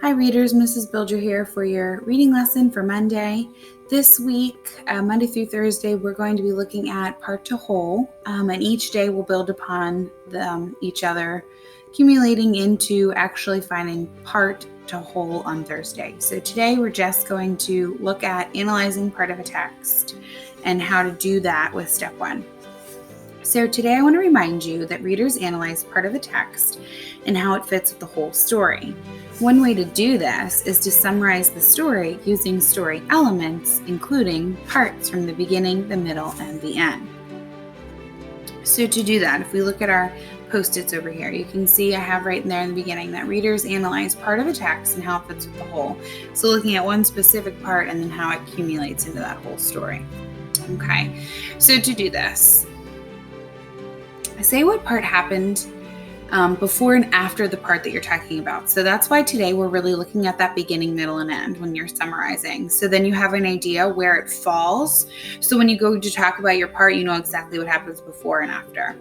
Hi readers, Mrs. Bilger here for your reading lesson for Monday. This week, Monday through Thursday, we're going to be looking at part to whole, and each day we'll build upon each other, accumulating into actually finding part to whole on Thursday. So today we're just going to look at analyzing part of a text and how to do that with step 1. So today I want to remind you that readers analyze part of a text and how it fits with the whole story. One way to do this is to summarize the story using story elements, including parts from the beginning, the middle, and the end. So to do that, if we look at our Post-its over here, you can see I have right in there in the beginning that readers analyze part of a text and how it fits with the whole. So looking at one specific part and then how it accumulates into that whole story. Okay, so to do this, say what part happened before and after the part that you're talking about. So that's why today we're really looking at that beginning, middle, and end when you're summarizing. So then you have an idea where it falls. So when you go to talk about your part, you know exactly what happens before and after.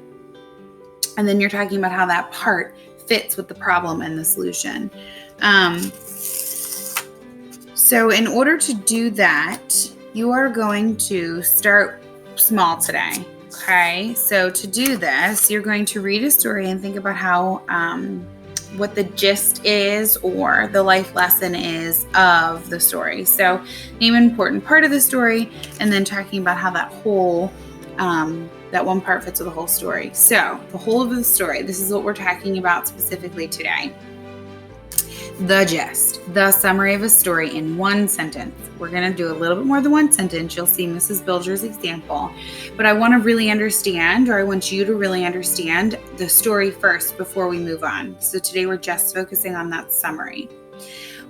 And then you're talking about how that part fits with the problem and the solution. So in order to do that, you are going to start small today. Okay, so to do this, you're going to read a story and think about how, what the gist is or the life lesson is of the story. So name an important part of the story and then talking about how that whole, that one part fits with the whole story. So the whole of the story, this is what we're talking about specifically today. The gist, the summary of a story in one sentence. We're going to do a little bit more than one sentence. You'll see Mrs. Bilger's example. But I want to really understand, or I want you to really understand the story first before we move on. So today we're just focusing on that summary.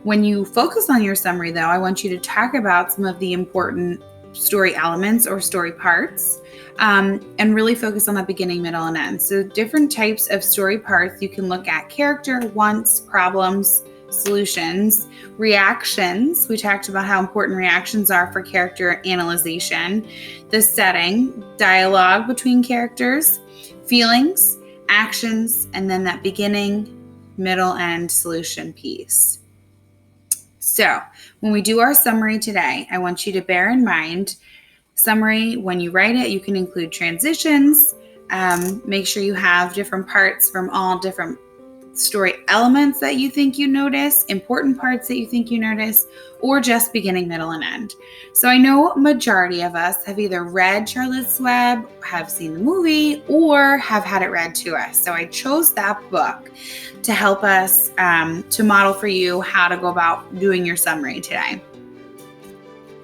When you focus on your summary, though, I want you to talk about some of the important story elements or story parts, and really focus on the beginning, middle, and end. So different types of story parts, you can look at character, wants, problems, solutions, reactions. We talked about how important reactions are for character analyzation, the setting, dialogue between characters, feelings, actions, and then that beginning, middle, and solution piece. So when we do our summary today, I want you to bear in mind summary, when you write it, you can include transitions, make sure you have different parts from all different story elements that you think you notice, important parts that you think you notice, or just beginning, middle, and end. So I know majority of us have either read Charlotte's Web, have seen the movie, or have had it read to us. So I chose that book to help us, to model for you how to go about doing your summary today.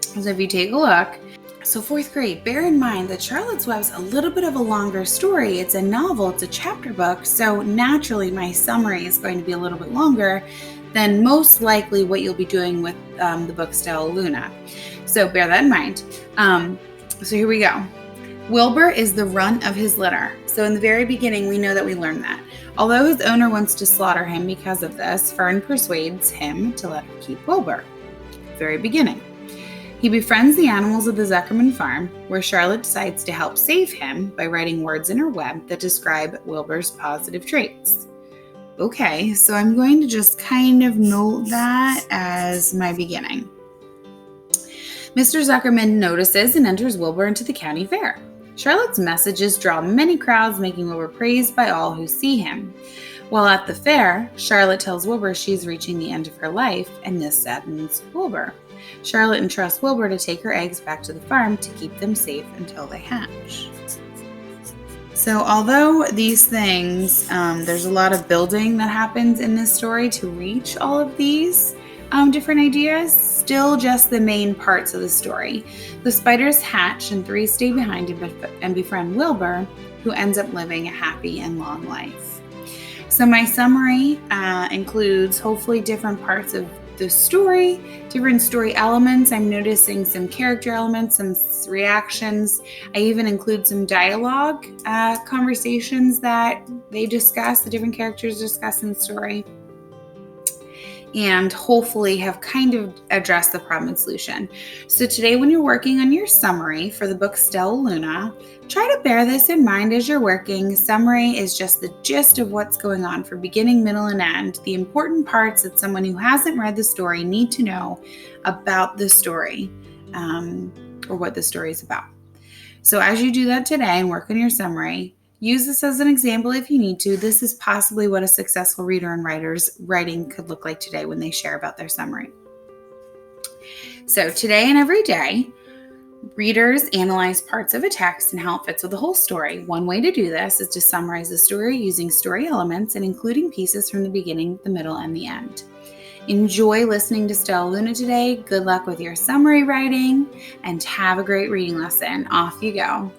So if you take a look, so 4th grade, bear in mind that Charlotte's Web's a little bit of a longer story. It's a novel, it's a chapter book, so naturally my summary is going to be a little bit longer than most likely what you'll be doing with the book Stella Luna. So bear that in mind. So here we go. Wilbur is the runt of his litter. So in the very beginning, we know that we learned that. Although his owner wants to slaughter him because of this, Fern persuades him to let her keep Wilbur. Very beginning. He befriends the animals of the Zuckerman farm, where Charlotte decides to help save him by writing words in her web that describe Wilbur's positive traits. Okay, so I'm going to just kind of note that as my beginning. Mr. Zuckerman notices and enters Wilbur into the county fair. Charlotte's messages draw many crowds, making Wilbur praised by all who see him. While at the fair, Charlotte tells Wilbur she's reaching the end of her life, and this saddens Wilbur. Charlotte entrusts Wilbur to take her eggs back to the farm to keep them safe until they hatch. So although these things, there's a lot of building that happens in this story to reach all of these different ideas, still just the main parts of the story. The spiders hatch and 3 stay behind and befriend Wilbur, who ends up living a happy and long life. So my summary includes hopefully different parts of the story, different story elements. I'm noticing some character elements, some reactions. I even include some dialogue conversations that they discuss, the different characters discuss in the story. and hopefully have kind of addressed the problem and solution. So today, when you're working on your summary for the book Stellaluna, try to bear this in mind as you're working. Summary is just the gist of what's going on for beginning, middle, and end, the important parts that someone who hasn't read the story need to know about the story, or what the story is about. So as you do that today and work on your summary, use this as an example if you need to. This is possibly what a successful reader and writer's writing could look like today when they share about their summary. So today and every day, readers analyze parts of a text and how it fits with the whole story. One way to do this is to summarize the story using story elements and including pieces from the beginning, the middle, and the end. Enjoy listening to Stellaluna today. Good luck with your summary writing and have a great reading lesson. Off you go.